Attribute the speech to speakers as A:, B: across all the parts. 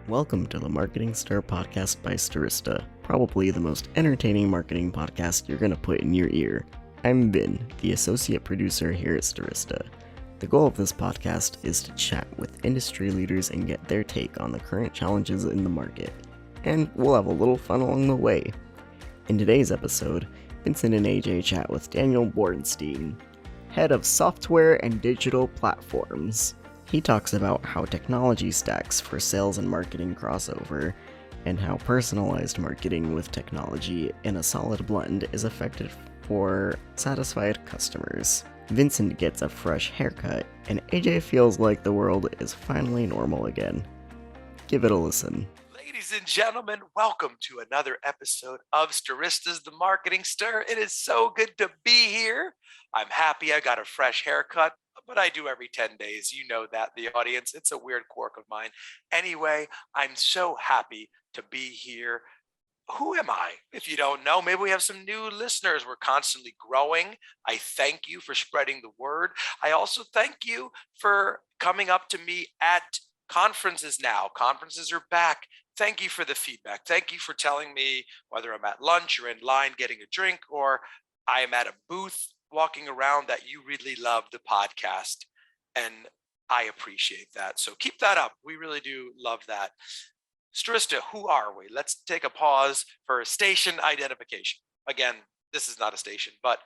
A: Welcome to the Marketing Stir podcast by Stirista, probably the most entertaining marketing podcast you're going to put in your ear. I'm Vin, the associate producer here at Stirista. The goal of this podcast is to chat with industry leaders and get their take on the current challenges in the market. And we'll have a little fun along the way. In today's episode, Vincent and AJ chat with Daniel Bornstein, head of software and digital platforms. He talks about how technology stacks for sales and marketing crossover, and how personalized marketing with technology in a solid blend is effective for satisfied customers. Vincent gets a fresh haircut, and AJ feels like the world is finally normal again. Give it a listen.
B: Ladies and gentlemen, welcome to another episode of Stirista's The Marketing Stir. It is so good to be here. I'm happy I got a fresh haircut, but I do every 10 days. You know that, the audience. It's a weird quirk of mine. Anyway, I'm so happy to be here. Who am I? If you don't know, maybe we have some new listeners. We're constantly growing. I thank you for spreading the word. I also thank you for coming up to me at conferences now. Conferences are back. Thank you for the feedback. Thank you for telling me whether I'm at lunch or in line getting a drink or I am at a booth walking around that you really love the podcast. And I appreciate that. So keep that up. We really do love that. Stirista, who are we? Let's take a pause for station identification. Again, this is not a station, but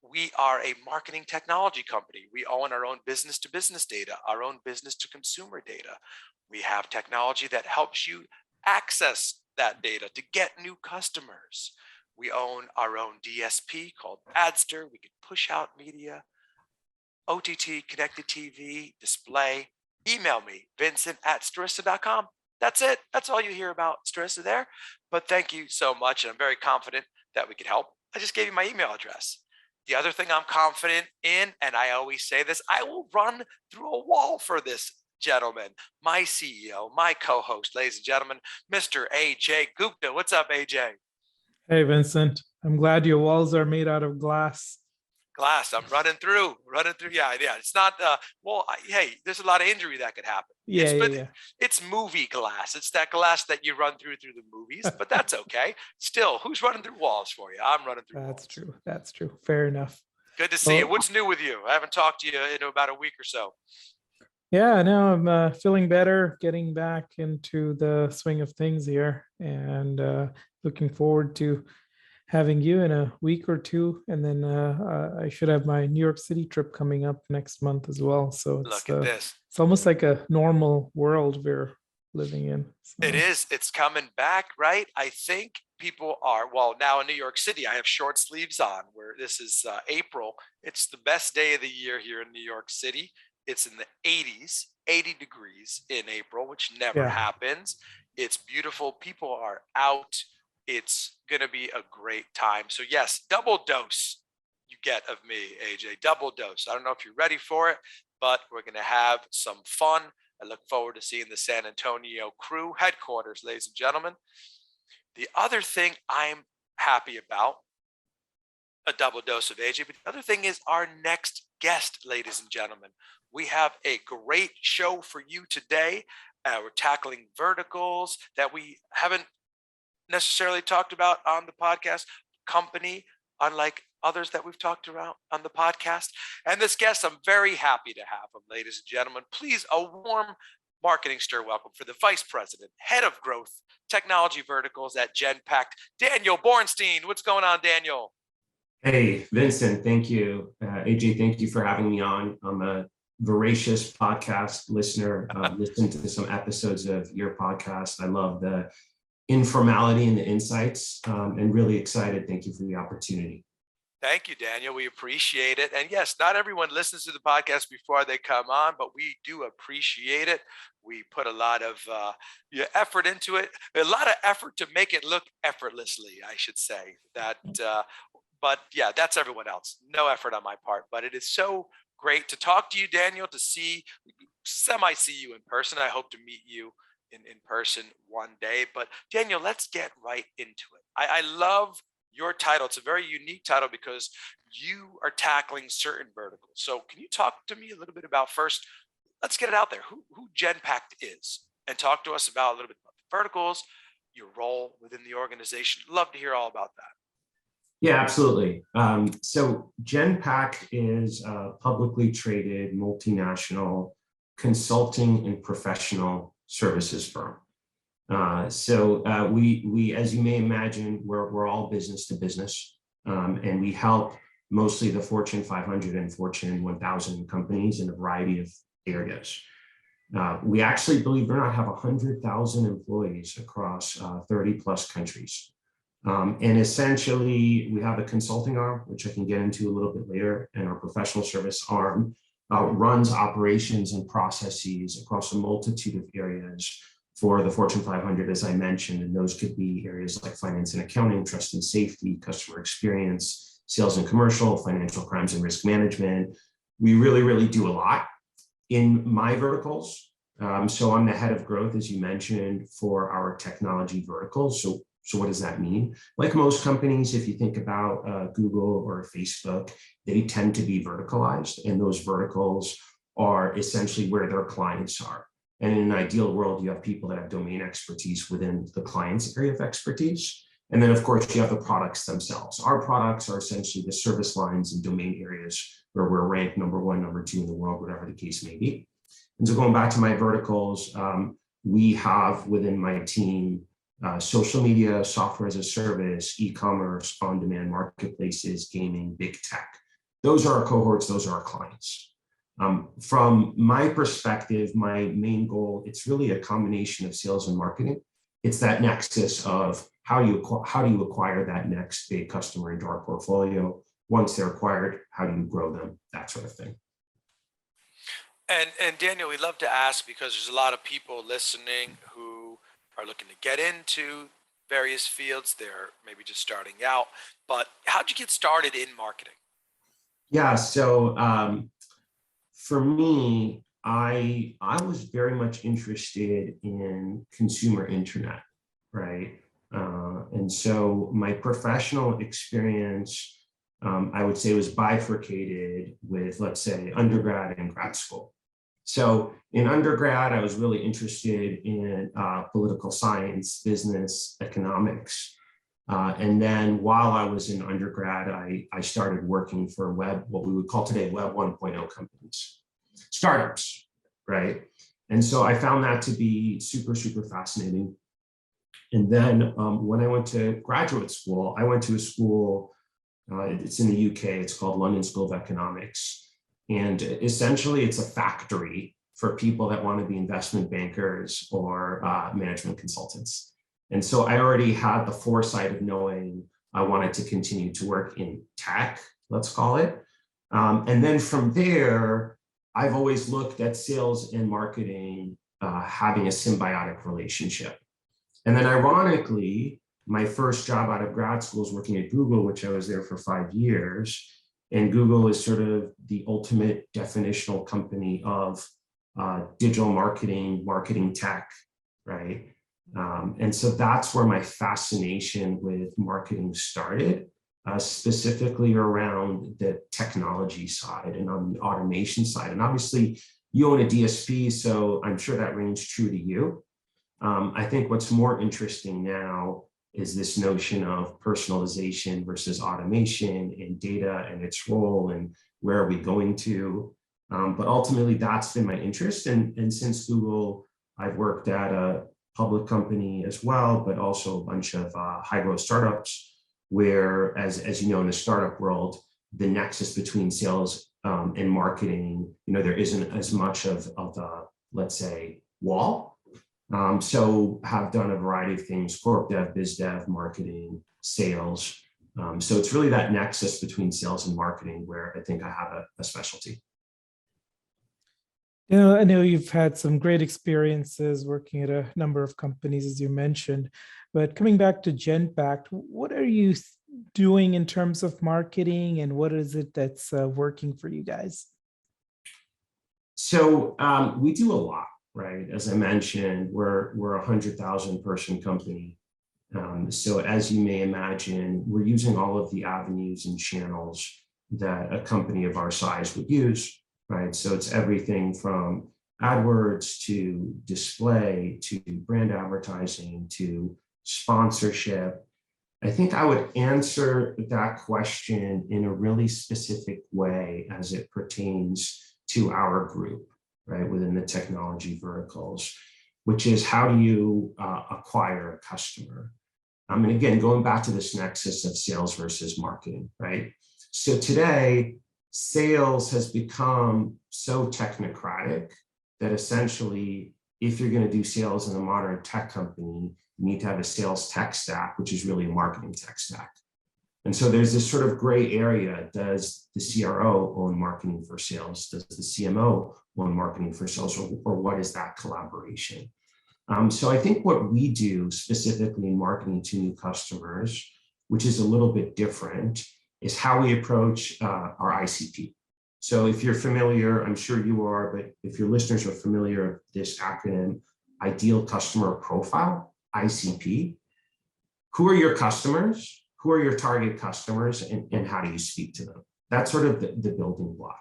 B: we are a marketing technology company. We own our own business to business data, our own business to consumer data. We have technology that helps you access that data to get new customers. We own our own DSP called Adster. We can push out media, OTT, connected TV, display. Email me, vincent@stirista.com. That's it. That's all you hear about Stirista there. But thank you so much. And I'm very confident that we can help. I just gave you my email address. The other thing I'm confident in, and I always say this, I will run through a wall for this gentleman, my CEO, my co-host, ladies and gentlemen, Mr. AJ Gupta. What's up, AJ?
C: Hey, Vincent. I'm glad your walls are made out of glass.
B: Glass. I'm running through. Yeah. It's not, hey, there's a lot of injury that could happen.
C: Yeah.
B: It's movie glass. It's that glass that you run through the movies, but that's okay. Still, who's running through walls for you? I'm running through walls.
C: That's true. Fair enough.
B: Good to see you. What's new with you? I haven't talked to you in about a week or so.
C: Yeah, no, I'm feeling better, getting back into the swing of things here, and looking forward to having you in a week or two. And then I should have my New York City trip coming up next month as well. So
B: look at this.
C: It's almost like a normal world we're living in. So.
B: It is. It's coming back, right? I think people are, now in New York City, I have short sleeves on where this is April. It's the best day of the year here in New York City. It's in the 80s, 80 degrees in April, which never happens. It's beautiful. People are out. It's going to be a great time. So yes, double dose you get of me, AJ, double dose. I don't know if you're ready for it, but we're going to have some fun. I look forward to seeing the San Antonio crew headquarters, ladies and gentlemen. The other thing I'm happy about, a double dose of AJ, but the other thing is our next guest, ladies and gentlemen. We have a great show for you today. We're tackling verticals that we haven't necessarily talked about on the podcast. Company, unlike others that we've talked about on the podcast. And this guest, I'm very happy to have him, ladies and gentlemen. Please, a warm marketing stir welcome for the Vice President, Head of Growth, Technology Verticals at Genpact, Daniel Bornstein. What's going on, Daniel?
D: Hey, Vincent, thank you. AJ, thank you for having me on. I'm a voracious podcast listener. Listened to some episodes of your podcast. I love the informality and the insights, and really excited. Thank you for the opportunity.
B: Thank you, Daniel. We appreciate it. And yes, not everyone listens to the podcast before they come on, but we do appreciate it. We put a lot of effort into it, a lot of effort to make it look effortlessly, I should say. But yeah, that's everyone else. No effort on my part, but it is so great to talk to you, Daniel, to see you in person. I hope to meet you in person one day. But Daniel, let's get right into it. I love your title. It's a very unique title because you are tackling certain verticals. So can you talk to me a little bit about, first, let's get it out there, who Genpact is, and talk to us about a little bit verticals, your role within the organization. Love to hear all about that.
D: Yeah, absolutely. So Genpac is a publicly traded multinational consulting and professional services firm. We, as you may imagine, we're all business to business, and we help mostly the Fortune 500 and Fortune 1000 companies in a variety of areas. We actually, believe it or not, have 100,000 employees across 30 plus countries. And essentially, we have a consulting arm, which I can get into a little bit later, and our professional service arm runs operations and processes across a multitude of areas for the Fortune 500, as I mentioned, and those could be areas like finance and accounting, trust and safety, customer experience, sales and commercial, financial crimes and risk management. We really, really do a lot in my verticals. So I'm the head of growth, as you mentioned, for our technology verticals. So what does that mean? Like most companies, if you think about Google or Facebook, they tend to be verticalized, and those verticals are essentially where their clients are. And in an ideal world, you have people that have domain expertise within the client's area of expertise. And then, of course, you have the products themselves. Our products are essentially the service lines and domain areas where we're ranked number one, number two in the world, whatever the case may be. And so going back to my verticals, we have within my team social media, software as a service, e-commerce, on-demand marketplaces, gaming, big tech. Those are our cohorts, those are our clients. From my perspective, my main goal, it's really a combination of sales and marketing. It's that nexus of how do you acquire that next big customer into our portfolio? Once they're acquired, how do you grow them? That sort of thing.
B: And Daniel, we'd love to ask, because there's a lot of people listening who are looking to get into various fields. They're maybe just starting out, but how'd you get started in marketing?
D: Yeah, so for me, I was very much interested in consumer internet, right? And so my professional experience, I would say, was bifurcated with, let's say, undergrad and grad school. So in undergrad, I was really interested in political science, business, economics. And then while I was in undergrad, I started working for what we would call today Web 1.0 companies, startups, right? And so I found that to be super, super fascinating. And then when I went to graduate school, I went to a school, it's in the UK, it's called London School of Economics. And essentially, it's a factory for people that want to be investment bankers or management consultants. And so I already had the foresight of knowing I wanted to continue to work in tech, let's call it. And then from there, I've always looked at sales and marketing having a symbiotic relationship. And then ironically, my first job out of grad school was working at Google, which I was there for 5 years. And Google is sort of the ultimate definitional company of digital marketing tech, right? And so that's where my fascination with marketing started, specifically around the technology side and on the automation side. And obviously, you own a DSP, so I'm sure that rings true to you. I think what's more interesting now is this notion of personalization versus automation and data and its role and where are we going to. But ultimately, that's been my interest. And since Google, I've worked at a public company as well, but also a bunch of high growth startups where, as you know, in the startup world, the nexus between sales and marketing, there isn't as much of a, let's say, wall. So have done a variety of things: corp dev, biz dev, marketing, sales. So it's really that nexus between sales and marketing where I think I have a specialty.
C: I know you've had some great experiences working at a number of companies, as you mentioned, but coming back to Genpact, what are you doing in terms of marketing, and what is it that's working for you guys?
D: So we do a lot. Right, as I mentioned, we're a 100,000 person company. So as you may imagine, we're using all of the avenues and channels that a company of our size would use. Right, so it's everything from AdWords to display to brand advertising to sponsorship, I think I would answer that question in a really specific way as it pertains to our group, right, within the technology verticals, which is how do you acquire a customer? And again, going back to this nexus of sales versus marketing, right? So today, sales has become so technocratic that essentially, if you're going to do sales in a modern tech company, you need to have a sales tech stack, which is really a marketing tech stack. And so there's this sort of gray area. Does the CRO own marketing for sales? Does the CMO own marketing for sales? Or what is that collaboration? So I think what we do specifically in marketing to new customers, which is a little bit different, is how we approach our ICP. So if you're familiar, I'm sure you are, but if your listeners are familiar with this acronym, Ideal Customer Profile, ICP, who are your customers? Who are your target customers, and how do you speak to them? That's sort of the building block.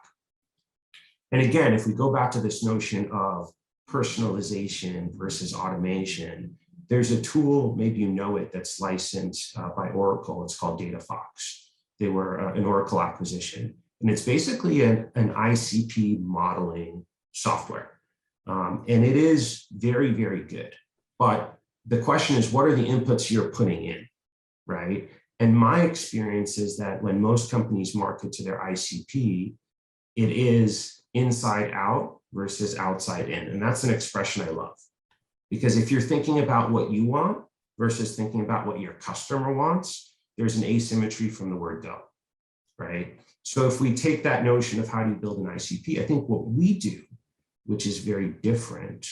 D: And again, if we go back to this notion of personalization versus automation, there's a tool, maybe you know it, that's licensed by Oracle. It's called DataFox. They were an Oracle acquisition. And it's basically an ICP modeling software. And it is very, very good. But the question is, what are the inputs you're putting in, right? And my experience is that when most companies market to their ICP, it is inside out versus outside in. And that's an expression I love. Because if you're thinking about what you want versus thinking about what your customer wants, there's an asymmetry from the word go, right? So if we take that notion of how do you build an ICP, I think what we do, which is very different,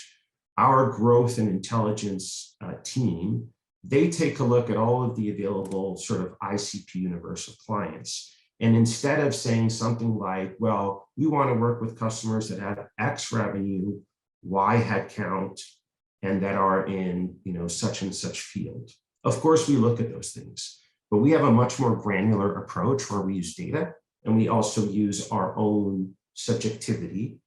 D: our growth and intelligence team, they take a look at all of the available sort of ICP universe of clients. And instead of saying something like, well, we want to work with customers that have X revenue, Y headcount, and that are in, such and such field. Of course, we look at those things, but we have a much more granular approach where we use data and we also use our own subjectivity.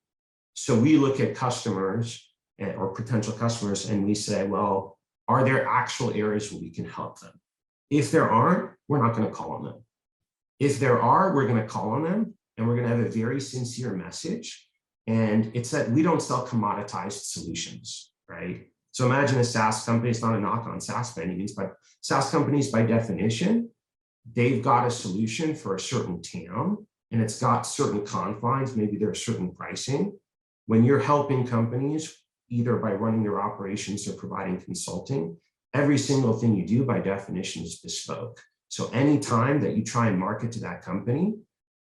D: So we look at customers or potential customers and we say, well, are there actual areas where we can help them? If there aren't, we're not going to call on them. If there are, we're going to call on them and we're going to have a very sincere message. And it's that we don't sell commoditized solutions, right? So imagine a SaaS company. It's not a knock on SaaS by any means, but SaaS companies by definition, they've got a solution for a certain TAM and it's got certain confines. Maybe there's certain pricing. When you're helping companies, either by running their operations or providing consulting, every single thing you do by definition is bespoke. So anytime that you try and market to that company,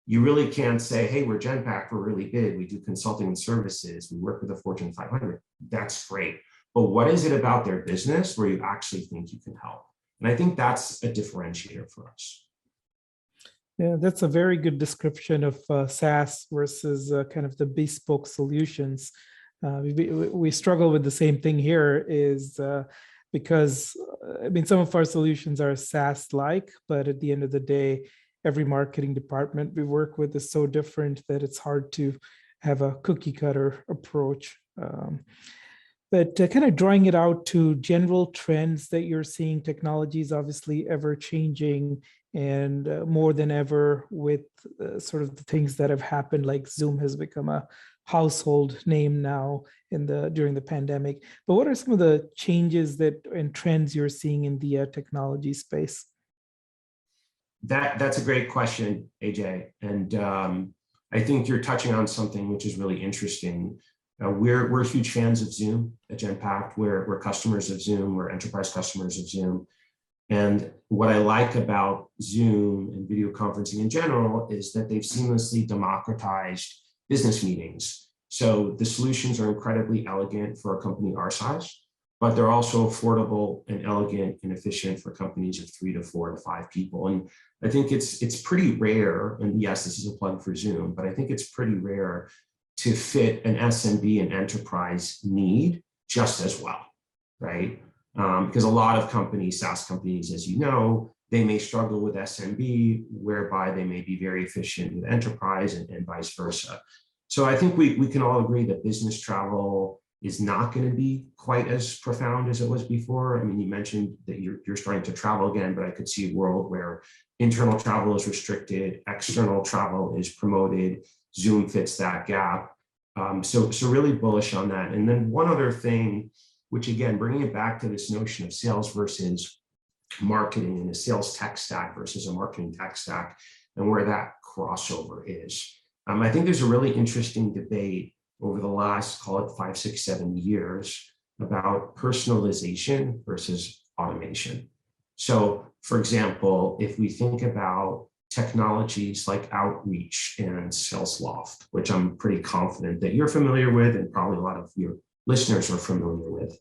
D: you really can't say, hey, we're Genpac, we're really big, we do consulting and services, we work with the Fortune 500. That's great. But what is it about their business where you actually think you can help? And I think that's a differentiator for us.
C: Yeah, that's a very good description of SaaS versus kind of the bespoke solutions. We struggle with the same thing here is because, some of our solutions are SaaS-like, but at the end of the day, every marketing department we work with is so different that it's hard to have a cookie cutter approach. But kind of drawing it out to general trends that you're seeing, technology is obviously ever changing and more than ever with sort of the things that have happened, like Zoom has become a household name now during the pandemic. But what are some of the changes and trends you're seeing in the technology space?
D: That's a great question, AJ. And I think you're touching on something which is really interesting. We're huge fans of Zoom at Genpact. We're customers of Zoom. We're enterprise customers of Zoom. And what I like about Zoom and video conferencing in general is that they've seamlessly democratized business meetings. So the solutions are incredibly elegant for a company our size, but they're also affordable and elegant and efficient for companies of 3 to 4 to 5 people. And I think it's pretty rare, and yes, this is a plug for Zoom, but I think it's pretty rare to fit an SMB and enterprise need just as well, right? Because a lot of companies, SaaS companies, as you know, they may struggle with SMB, whereby they may be very efficient with enterprise and vice versa. So I think we can all agree that business travel is not going to be quite as profound as it was before. I mean, you mentioned that you're starting to travel again, but I could see a world where internal travel is restricted, external travel is promoted, Zoom fits that gap. So really bullish on that. And then one other thing, which again, bringing it back to this notion of sales versus marketing and a sales tech stack versus a marketing tech stack and where that crossover is. I think there's a really interesting debate over the last, call it 5, 6, 7 years about personalization versus automation. So for example, if we think about technologies like Outreach and SalesLoft, which I'm pretty confident that you're familiar with and probably a lot of your listeners are familiar with.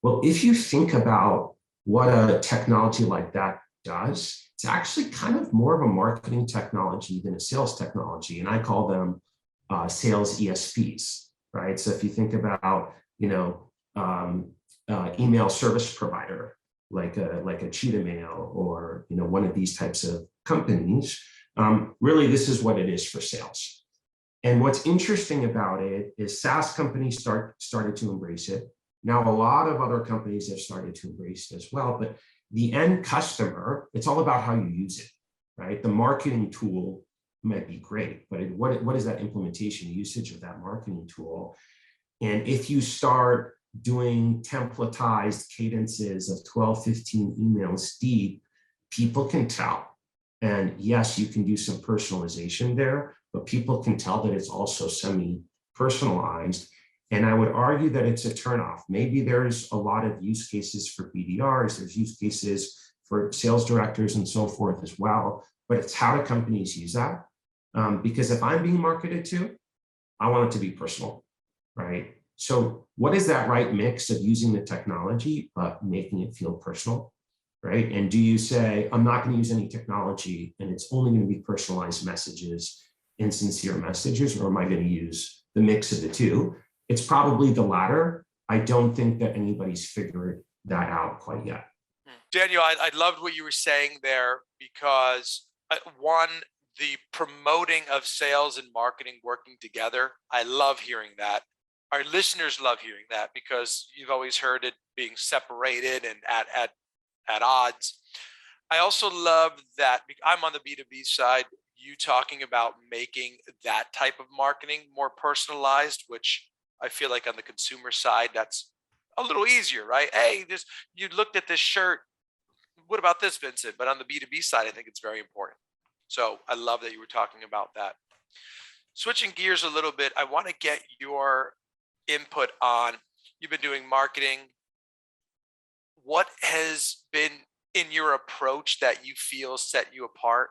D: Well, if you think about what a technology like that does, it's actually kind of more of a marketing technology than a sales technology. And I call them sales ESPs, right? So if you think about, email service provider, like a Cheetah Mail or, one of these types of companies, really this is what it is for sales. And what's interesting about it is SaaS companies started to embrace it. Now, a lot of other companies have started to embrace it as well, but the end customer, it's all about how you use it, right? The marketing tool might be great, but what is that implementation usage of that marketing tool? And if you start doing templatized cadences of 12, 15 emails deep, people can tell. And yes, you can do some personalization there, but people can tell that it's also semi-personalized. And I would argue that it's a turnoff. Maybe there's a lot of use cases for BDRs, there's use cases for sales directors and so forth as well, but it's how do companies use that? Because if I'm being marketed to, I want it to be personal, right? So what is that right mix of using the technology, but making it feel personal, right? And do you say, I'm not going to use any technology and it's only going to be personalized messages and sincere messages, or am I going to use the mix of the two? It's probably the latter. I don't think that anybody's figured that out quite yet.
B: Daniel, I loved what you were saying there because one, the promoting of sales and marketing working together, I love hearing that. Our listeners love hearing that because you've always heard it being separated and at odds. I also love that I'm on the B2B side, you talking about making that type of marketing more personalized, which I feel like on the consumer side, that's a little easier, right? Hey, you looked at this shirt. What about this, Vincent? But on the B2B side, I think it's very important. So I love that you were talking about that. Switching gears a little bit, I want to get your input on, you've been doing marketing. What has been in your approach that you feel set you apart?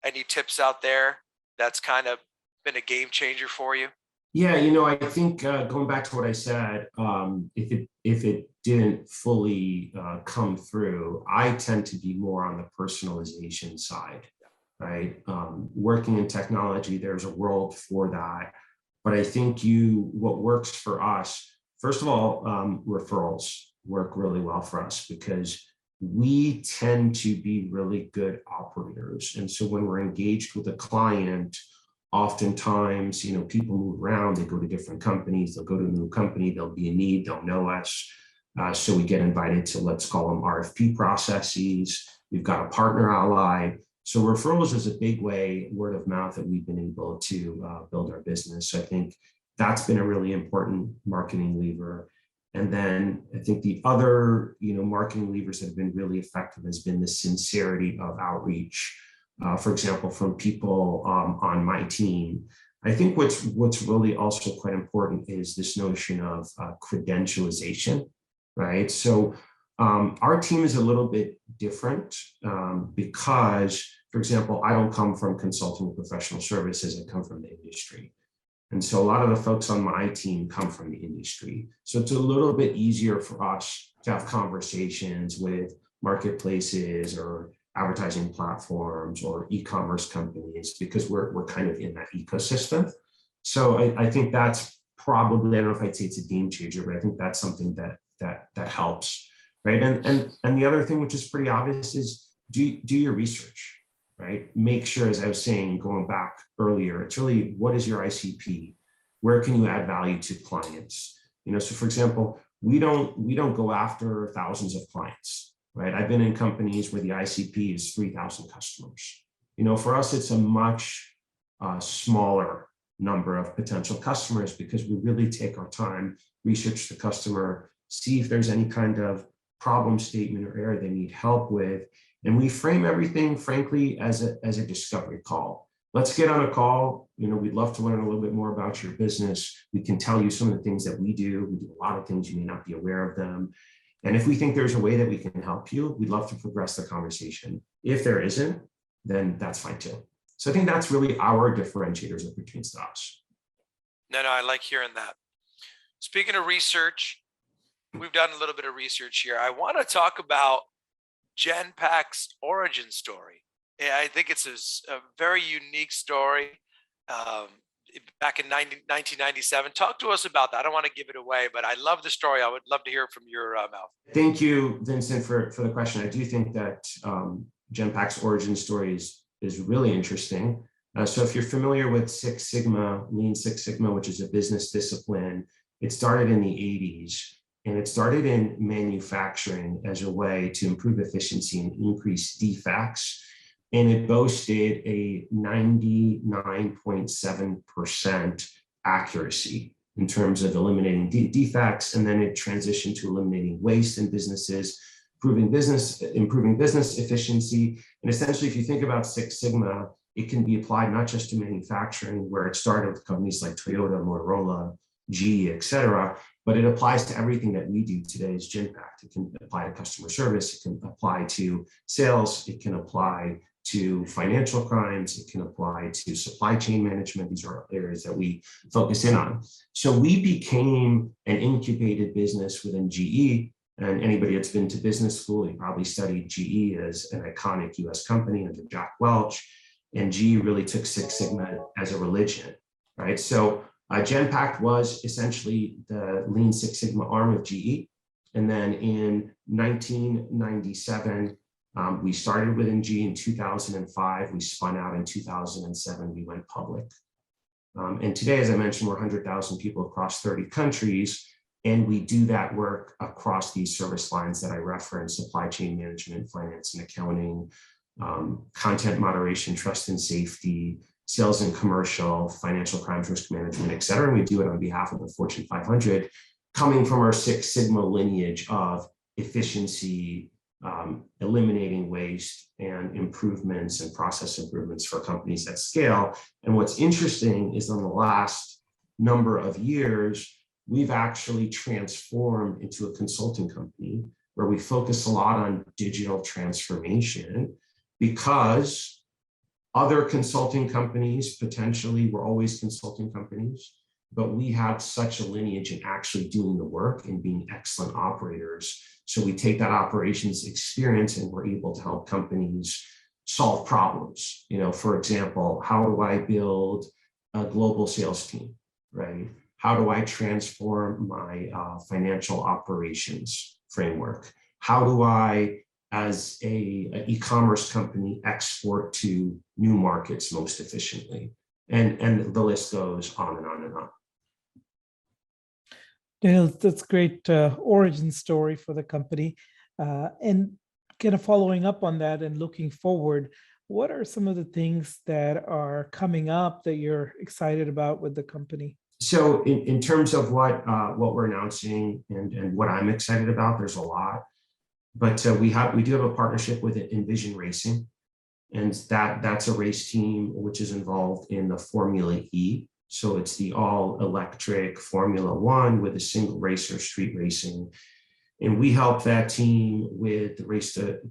B: Any tips out there that's kind of been a game changer for you?
D: Yeah, I think going back to what I said, if it didn't fully come through, I tend to be more on the personalization side, right? Working in technology, there's a world for that. But I think what works for us, first of all, referrals work really well for us because we tend to be really good operators. And so when we're engaged with a client, oftentimes, people move around, they go to different companies, they'll go to a new company, there'll be a need, they'll know us. So we get invited to, let's call them RFP processes. We've got a partner ally. So referrals is a big way, word of mouth, that we've been able to build our business. So I think that's been a really important marketing lever. And then I think the other, marketing levers that have been really effective has been the sincerity of outreach. For example, from people on my team. I think what's really also quite important is this notion of credentialization, right? So our team is a little bit different because, for example, I don't come from consulting professional services, I come from the industry. And so a lot of the folks on my team come from the industry. So it's a little bit easier for us to have conversations with marketplaces or advertising platforms or e-commerce companies because we're kind of in that ecosystem. So I think that's probably, I don't know if I'd say it's a game changer, but I think that's something that helps, right? And the other thing, which is pretty obvious, is do your research, right? Make sure, as I was saying, going back earlier, it's really, what is your ICP? Where can you add value to clients? So for example, we don't go after thousands of clients, right? I've been in companies where the ICP is 3,000 customers. For us, it's a much smaller number of potential customers because we really take our time, research the customer, see if there's any kind of problem statement or area they need help with. And we frame everything, frankly, as a discovery call. Let's get on a call. We'd love to learn a little bit more about your business. We can tell you some of the things that we do. We do a lot of things, you may not be aware of them. And if we think there's a way that we can help you, we'd love to progress the conversation. If there isn't, then that's fine too. So I think that's really our differentiators that pertains to us.
B: No, I like hearing that. Speaking of research, we've done a little bit of research here. I want to talk about Genpac's origin story. I think it's a very unique story. Back in 1997. Talk to us about that. I don't want to give it away, but I love the story. I would love to hear it from your mouth.
D: Thank you, Vincent, for the question. I do think that Genpac's origin story is really interesting. So if you're familiar with Six Sigma, Lean Six Sigma, which is a business discipline, it started in the 80s. And it started in manufacturing as a way to improve efficiency and increase defects. And it boasted a 99.7% accuracy in terms of eliminating defects. And then it transitioned to eliminating waste in businesses, improving business efficiency. And essentially, if you think about Six Sigma, it can be applied not just to manufacturing, where it started with companies like Toyota, Motorola, GE, et cetera, but it applies to everything that we do today as Genpact. It can apply to customer service, it can apply to sales, it can apply to financial crimes, it can apply to supply chain management. These are areas that we focus in on. So we became an incubated business within GE, and anybody that's been to business school, you probably studied GE as an iconic US company under Jack Welch, and GE really took Six Sigma as a religion, right? So Genpact was essentially the Lean Six Sigma arm of GE. And then in 1997, we started within GE in 2005. We spun out in 2007. We went public. And today, as I mentioned, we're 100,000 people across 30 countries. And we do that work across these service lines that I referenced: supply chain management, finance and accounting, content moderation, trust and safety, sales and commercial, financial crimes, risk management, et cetera. And we do it on behalf of the Fortune 500, coming from our Six Sigma lineage of efficiency, eliminating waste, and improvements and process improvements for companies at scale. And what's interesting is in the last number of years, we've actually transformed into a consulting company where we focus a lot on digital transformation, because other consulting companies potentially were always consulting companies, but we have such a lineage in actually doing the work and being excellent operators. So we take that operations experience and we're able to help companies solve problems. For example, how do I build a global sales team, right? How do I transform my financial operations framework? How do I, as an e-commerce company, export to new markets most efficiently? And the list goes on and on and on.
C: Daniel, that's great origin story for the company. And kind of following up on that and looking forward, what are some of the things that are coming up that you're excited about with the company?
D: So in terms of what we're announcing and what I'm excited about, there's a lot. But we do have a partnership with Envision Racing, and that's a race team which is involved in the Formula E. So it's the all-electric Formula One with a single racer, street racing. And we help that team with the race to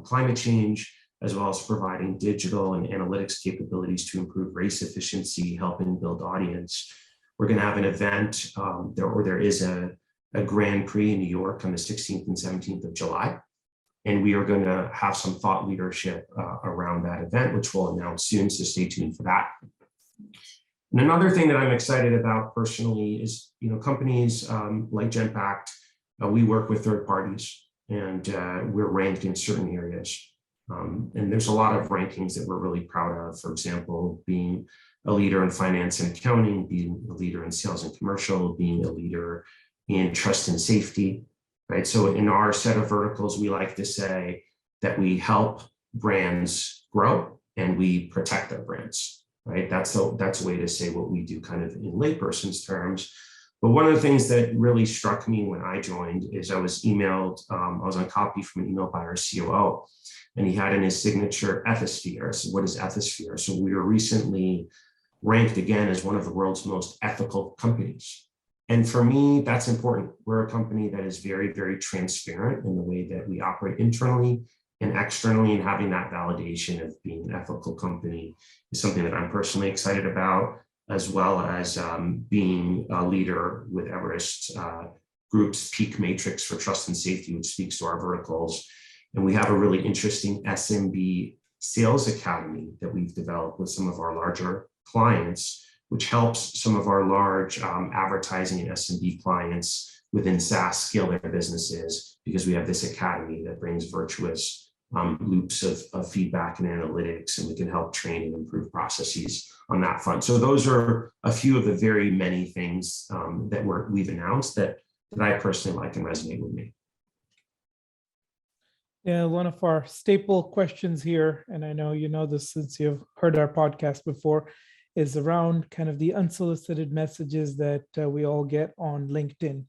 D: climate change, as well as providing digital and analytics capabilities to improve race efficiency, helping build audience. We're going to have an event, there is a Grand Prix in New York on the 16th and 17th of July. And we are going to have some thought leadership around that event, which we'll announce soon, so stay tuned for that. And another thing that I'm excited about personally is, companies like Genpact, we work with third parties, and we're ranked in certain areas. And there's a lot of rankings that we're really proud of. For example, being a leader in finance and accounting, being a leader in sales and commercial, being a leader in trust and safety, right? So in our set of verticals, we like to say that we help brands grow and we protect their brands, right? That's a way to say what we do kind of in layperson's terms. But one of the things that really struck me when I joined is I was emailed, I was on copy from an email by our COO, and he had in his signature Ethisphere. So what is Ethisphere? So we were recently ranked again as one of the world's most ethical companies. And for me, that's important. We're a company that is very, very transparent in the way that we operate internally and externally, and having that validation of being an ethical company is something that I'm personally excited about, as well as being a leader with Everest Group's Peak Matrix for Trust and Safety, which speaks to our verticals. And we have a really interesting SMB sales academy that we've developed with some of our larger clients, which helps some of our large advertising and SMB clients within SaaS scale their businesses, because we have this academy that brings virtuous loops of feedback and analytics, and we can help train and improve processes on that front. So those are a few of the very many things that we've announced that I personally like and resonate with me.
C: Yeah, one of our staple questions here, and I know you know this since you've heard our podcast before, is around kind of the unsolicited messages that we all get on LinkedIn.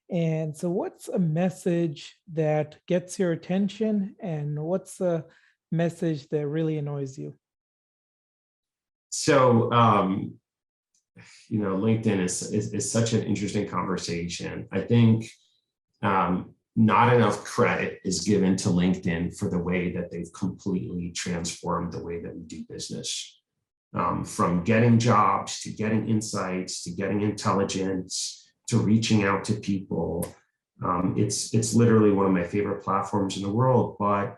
C: And so what's a message that gets your attention, and what's a message that really annoys you?
D: So, LinkedIn is such an interesting conversation. I think not enough credit is given to LinkedIn for the way that they've completely transformed the way that we do business. From getting jobs to getting insights to getting intelligence to reaching out to people. It's literally one of my favorite platforms in the world, but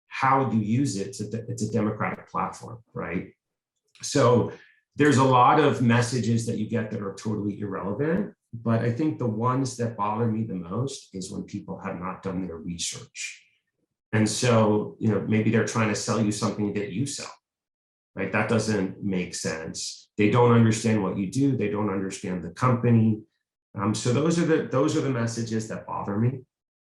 D: how you use it, it's a democratic platform, right? So there's a lot of messages that you get that are totally irrelevant, but I think the ones that bother me the most is when people have not done their research. And so, maybe they're trying to sell you something that you sell, right? That doesn't make sense. They don't understand what you do. They don't understand the company. So those are the messages that bother me.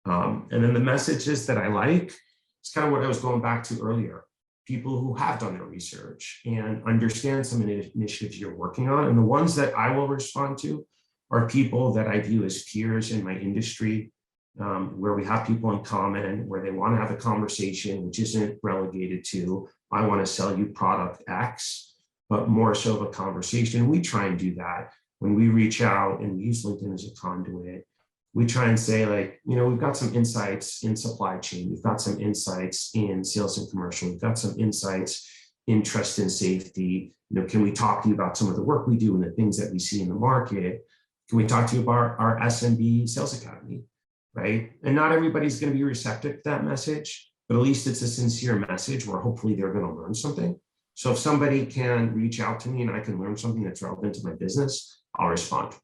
D: And then the messages that I like, it's kind of what I was going back to earlier. People who have done their research and understand some initiatives you're working on. And the ones that I will respond to are people that I view as peers in my industry, where we have people in common, where they want to have a conversation, which isn't relegated to, I want to sell you product X, but more so of a conversation. We try and do that. When we reach out and we use LinkedIn as a conduit, we try and say, we've got some insights in supply chain. We've got some insights in sales and commercial. We've got some insights in trust and safety. Can we talk to you about some of the work we do and the things that we see in the market? Can we talk to you about our SMB sales academy, right? And not everybody's going to be receptive to that message, but at least it's a sincere message where hopefully they're going to learn something. So if somebody can reach out to me and I can learn something that's relevant to my business, I'll respond.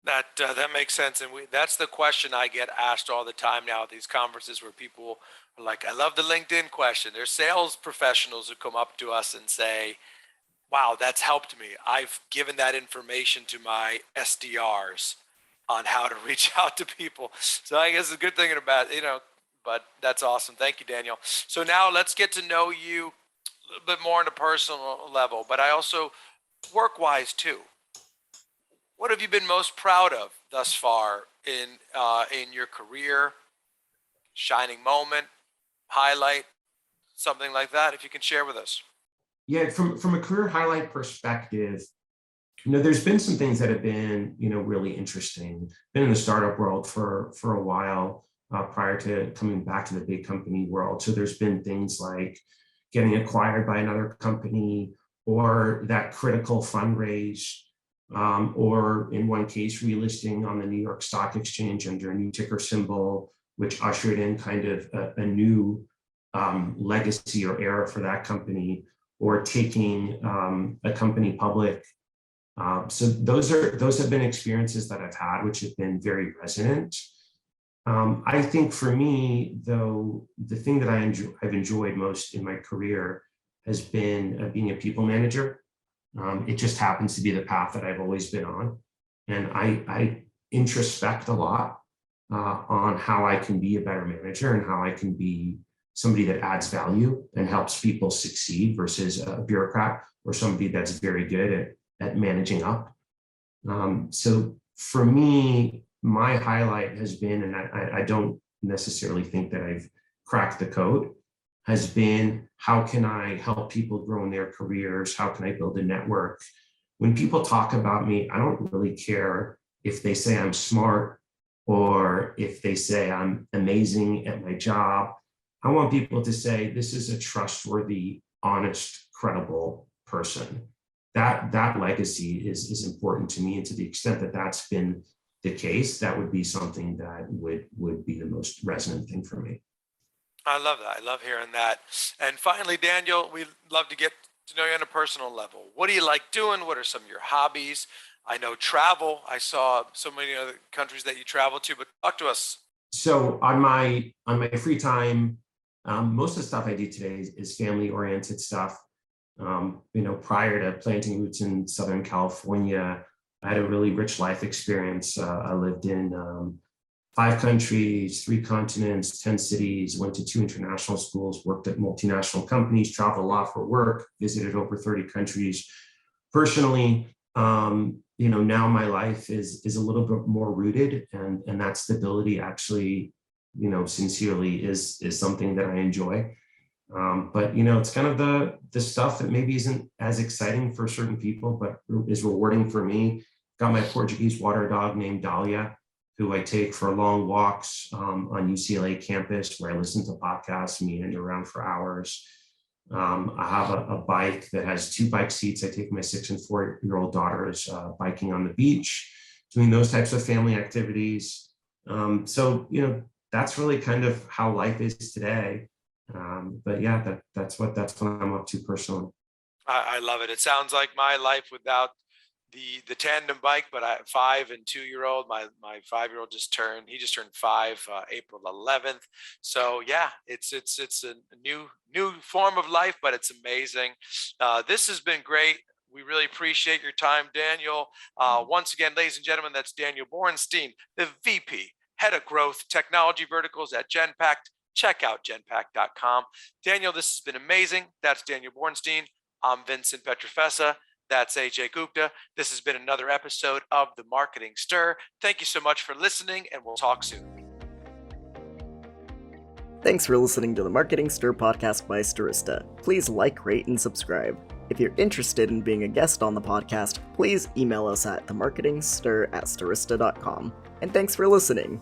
B: That makes sense. And that's the question I get asked all the time now at these conferences, where people are like, I love the LinkedIn question. There's sales professionals who come up to us and say, wow, that's helped me. I've given that information to my SDRs on how to reach out to people. So I guess the good thing about, but that's awesome. Thank you, Daniel. So now let's get to know you a little bit more on a personal level, but I also work-wise too. What have you been most proud of thus far in your career? Shining moment, highlight, something like that, if you can share with us.
D: Yeah, from a career highlight perspective, there's been some things that have been, really interesting. Been in the startup world for a while prior to coming back to the big company world. So there's been things like getting acquired by another company, or that critical fundraise, or in one case, relisting on the New York Stock Exchange under a new ticker symbol, which ushered in kind of a new legacy or era for that company, or taking a company public. So those have been experiences that I've had, which have been very resonant. I think for me, though, the thing that I've enjoyed most in my career has been being a people manager. It just happens to be the path that I've always been on. And I introspect a lot on how I can be a better manager and how I can be somebody that adds value and helps people succeed versus a bureaucrat or somebody that's very good at managing up. So for me, my highlight has been, and I don't necessarily think that I've cracked the code, has been how can I help people grow in their careers? How can I build a network? When people talk about me, I don't really care if they say I'm smart or if they say I'm amazing at my job. I want people to say this is a trustworthy, honest, credible person. That legacy is important to me, and to the extent that that's been the case, that would be something that would be the most resonant thing for me.
B: I love that. I love hearing that. And finally, Daniel, we'd love to get to know you on a personal level. What do you like doing? What are some of your hobbies? I know travel. I saw so many other countries that you travel to, but talk to us.
D: So on my free time, most of the stuff I do today is family oriented stuff. Prior to planting roots in Southern California, I had a really rich life experience. I lived in 5 countries, 3 continents, 10 cities, went to 2 international schools, worked at multinational companies, traveled a lot for work, visited over 30 countries. Personally, now my life is a little bit more rooted, and that stability actually, sincerely is something that I enjoy. But it's kind of the stuff that maybe isn't as exciting for certain people, but is rewarding for me. Got my Portuguese water dog named Dahlia, who I take for long walks on UCLA campus, where I listen to podcasts, meander around for hours. I have a bike that has 2 bike seats. I take my 6 and 4-year-old daughters biking on the beach, doing those types of family activities. So that's really kind of how life is today. But yeah, that's what I'm up to personally.
B: I love it. It sounds like my life without the tandem bike, but I 5 and 2-year-old. My 5-year-old just turned 5 April 11th. So yeah, it's a new form of life, but it's amazing. This has been great. We really appreciate your time, Daniel. Once again, ladies and gentlemen, that's Daniel Bornstein, the VP, Head of Growth Technology Verticals at Genpact. Check out genpack.com. Daniel, this has been amazing. That's Daniel Bornstein. I'm Vincent Petrofessa. That's Ajay Gupta. This has been another episode of The Marketing Stir. Thank you so much for listening, and we'll talk soon.
A: Thanks for listening to the Marketing Stir podcast by Stirista. Please like, rate, and subscribe. If you're interested in being a guest on the podcast, please email us at themarketingstir@stirista.com. And thanks for listening.